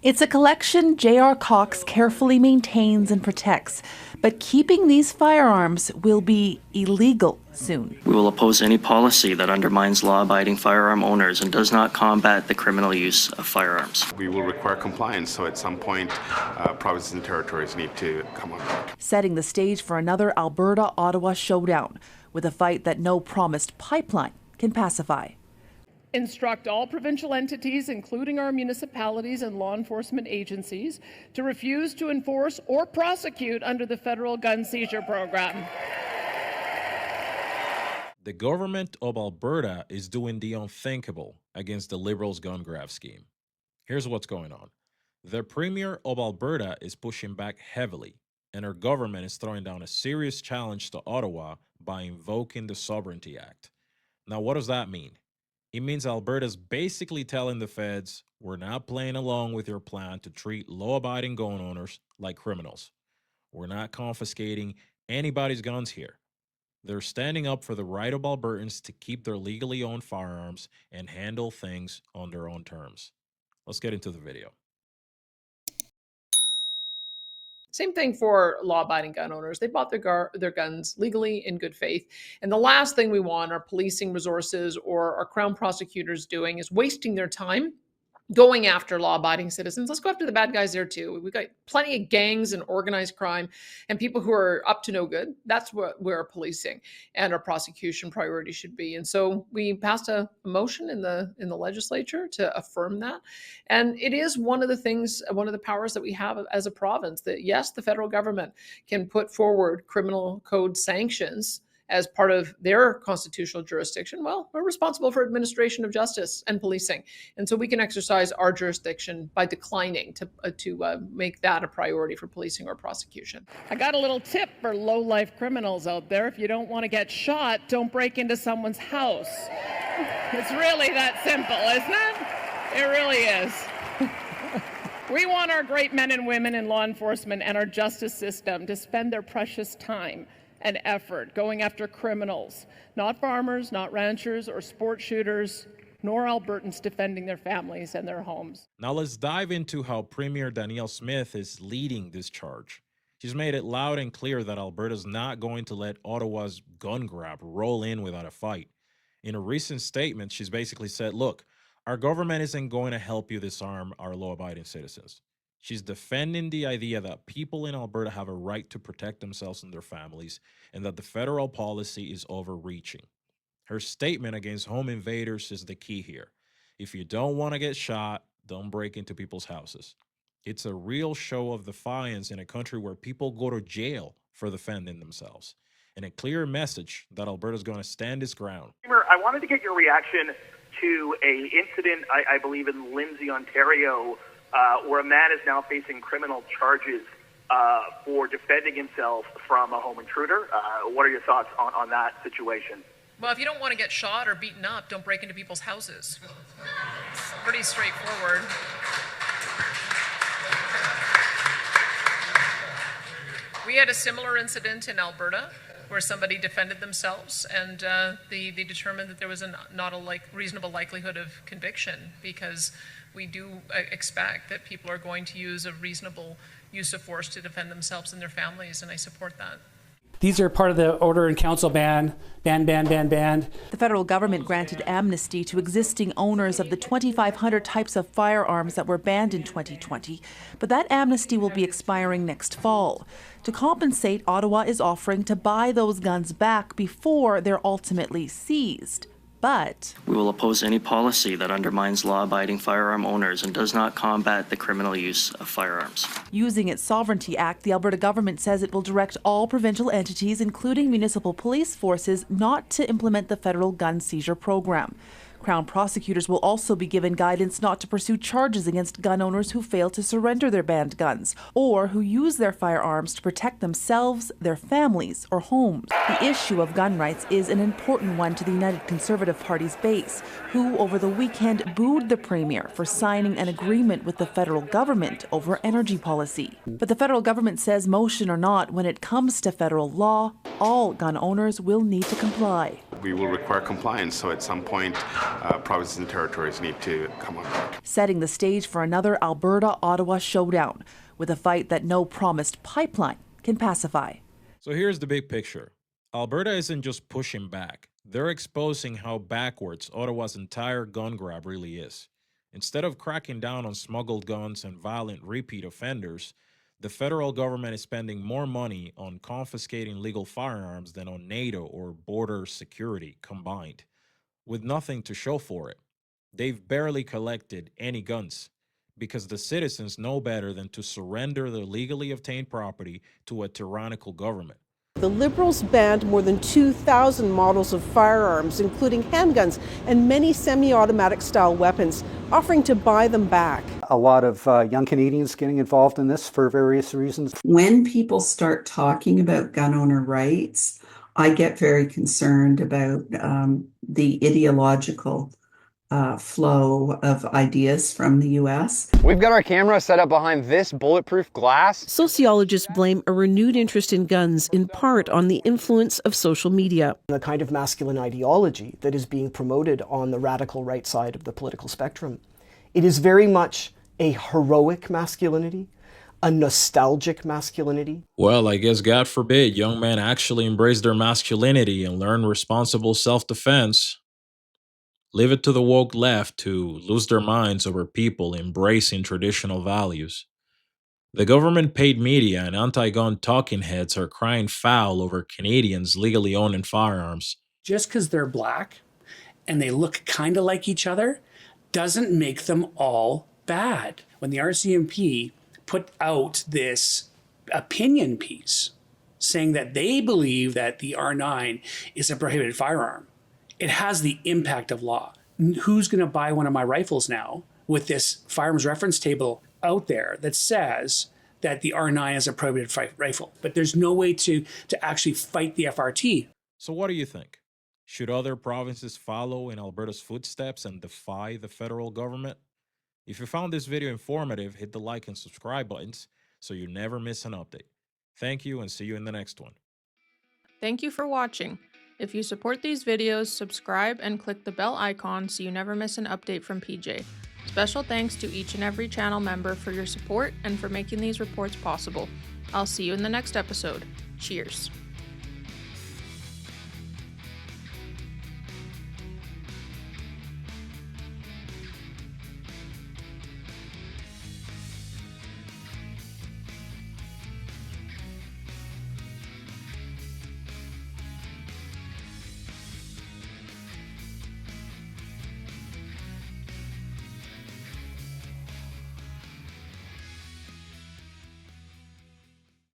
It's a collection J.R. Cox carefully maintains and protects, but keeping these firearms will be illegal soon. We will oppose any policy that undermines law-abiding firearm owners and does not combat the criminal use of firearms. We will require compliance, so at some point, provinces and territories need to come on board. Setting the stage for another Alberta-Ottawa showdown, with a fight that no promised pipeline can pacify. Instruct all provincial entities, including our municipalities and law enforcement agencies, to refuse to enforce or prosecute under the federal gun seizure program. The Government of Alberta is doing the unthinkable against the Liberals' gun grab scheme. Here's what's going on. The Premier of Alberta is pushing back heavily, and her government is throwing down a serious challenge to Ottawa by invoking the Sovereignty Act. Now, what does that mean? It means Alberta's basically telling the feds, we're not playing along with your plan to treat law-abiding gun owners like criminals. We're not confiscating anybody's guns here. They're standing up for the right of Albertans to keep their legally owned firearms and handle things on their own terms. Let's get into the video. Same thing for law-abiding gun owners. They bought their guns legally in good faith. And the last thing we want our policing resources or our Crown prosecutors doing is wasting their time going after law-abiding citizens. Let's go after the bad guys there too. We've got plenty of gangs and organized crime and people who are up to no good. That's where our policing and our prosecution priority should be. And so we passed a motion in the legislature to affirm that. And it is one of the things, one of the powers that we have as a province, that yes, the federal government can put forward criminal code sanctions as part of their constitutional jurisdiction. Well, we're responsible for administration of justice and policing. And so we can exercise our jurisdiction by declining to make that a priority for policing or prosecution. I got a little tip for low-life criminals out there. If you don't want to get shot, don't break into someone's house. It's really that simple, isn't it? It really is. We want our great men and women in law enforcement and our justice system to spend their precious time and effort going after criminals, not farmers, not ranchers or sport shooters, nor Albertans defending their families and their homes. Now let's dive into how Premier Danielle Smith is leading this charge. She's made it loud and clear that Alberta's not going to let Ottawa's gun grab roll in without a fight. In a recent statement, she's basically said, look, our government isn't going to help you disarm our law-abiding citizens. She's defending the idea that people in Alberta have a right to protect themselves and their families, and that the federal policy is overreaching. Her statement against home invaders is the key here. If you don't want to get shot, don't break into people's houses. It's a real show of defiance in a country where people go to jail for defending themselves, and a clear message that Alberta's going to stand its ground. I wanted to get your reaction to an incident, I believe, in Lindsay, Ontario, where a man is now facing criminal charges for defending himself from a home intruder. What are your thoughts on that situation? Well, if you don't want to get shot or beaten up, don't break into people's houses. It's pretty straightforward. We had a similar incident in Alberta where somebody defended themselves, and they determined that there was not a reasonable likelihood of conviction, because we do expect that people are going to use a reasonable use of force to defend themselves and their families, and I support that. These are part of the Order in Council ban. The federal government granted amnesty to existing owners of the 2,500 types of firearms that were banned in 2020, but that amnesty will be expiring next fall. To compensate, Ottawa is offering to buy those guns back before they're ultimately seized. But we will oppose any policy that undermines law-abiding firearm owners and does not combat the criminal use of firearms. Using its Sovereignty Act, the Alberta government says it will direct all provincial entities, including municipal police forces, not to implement the federal gun seizure program. Crown prosecutors will also be given guidance not to pursue charges against gun owners who fail to surrender their banned guns or who use their firearms to protect themselves, their families, or homes. The issue of gun rights is an important one to the United Conservative Party's base, who over the weekend booed the Premier for signing an agreement with the federal government over energy policy. But the federal government says, motion or not, when it comes to federal law, all gun owners will need to comply. We will require compliance, so at some point, provinces and territories need to come on board. Setting the stage for another Alberta-Ottawa showdown, with a fight that no promised pipeline can pacify. So here's the big picture. Alberta isn't just pushing back. They're exposing how backwards Ottawa's entire gun grab really is. Instead of cracking down on smuggled guns and violent repeat offenders, the federal government is spending more money on confiscating legal firearms than on NATO or border security combined, with nothing to show for it. They've barely collected any guns because the citizens know better than to surrender their legally obtained property to a tyrannical government. The Liberals banned more than 2,000 models of firearms, including handguns and many semi-automatic style weapons, offering to buy them back. A lot of young Canadians getting involved in this for various reasons. When people start talking about gun owner rights, I get very concerned about the ideological flow of ideas from the U.S. We've got our camera set up behind this bulletproof glass. Sociologists blame a renewed interest in guns in part on the influence of social media. The kind of masculine ideology that is being promoted on the radical right side of the political spectrum. It is very much a heroic masculinity, a nostalgic masculinity. Well, I guess God forbid young men actually embrace their masculinity and learn responsible self-defense. Leave it to the woke left to lose their minds over people embracing traditional values. The government-paid media and anti-gun talking heads are crying foul over Canadians legally owning firearms. Just because they're black and they look kind of like each other doesn't make them all bad. When the RCMP put out this opinion piece saying that they believe that the R9 is a prohibited firearm, it has the impact of law. Who's going to buy one of my rifles now with this firearms reference table out there that says that the R9 is a prohibited rifle? But there's no way to actually fight the FRT. So what do you think? Should other provinces follow in Alberta's footsteps and defy the federal government? If you found this video informative, hit the like and subscribe buttons so you never miss an update. Thank you and see you in the next one. Thank you for watching. If you support these videos, subscribe and click the bell icon so you never miss an update from PJ. Special thanks to each and every channel member for your support and for making these reports possible. I'll see you in the next episode. Cheers.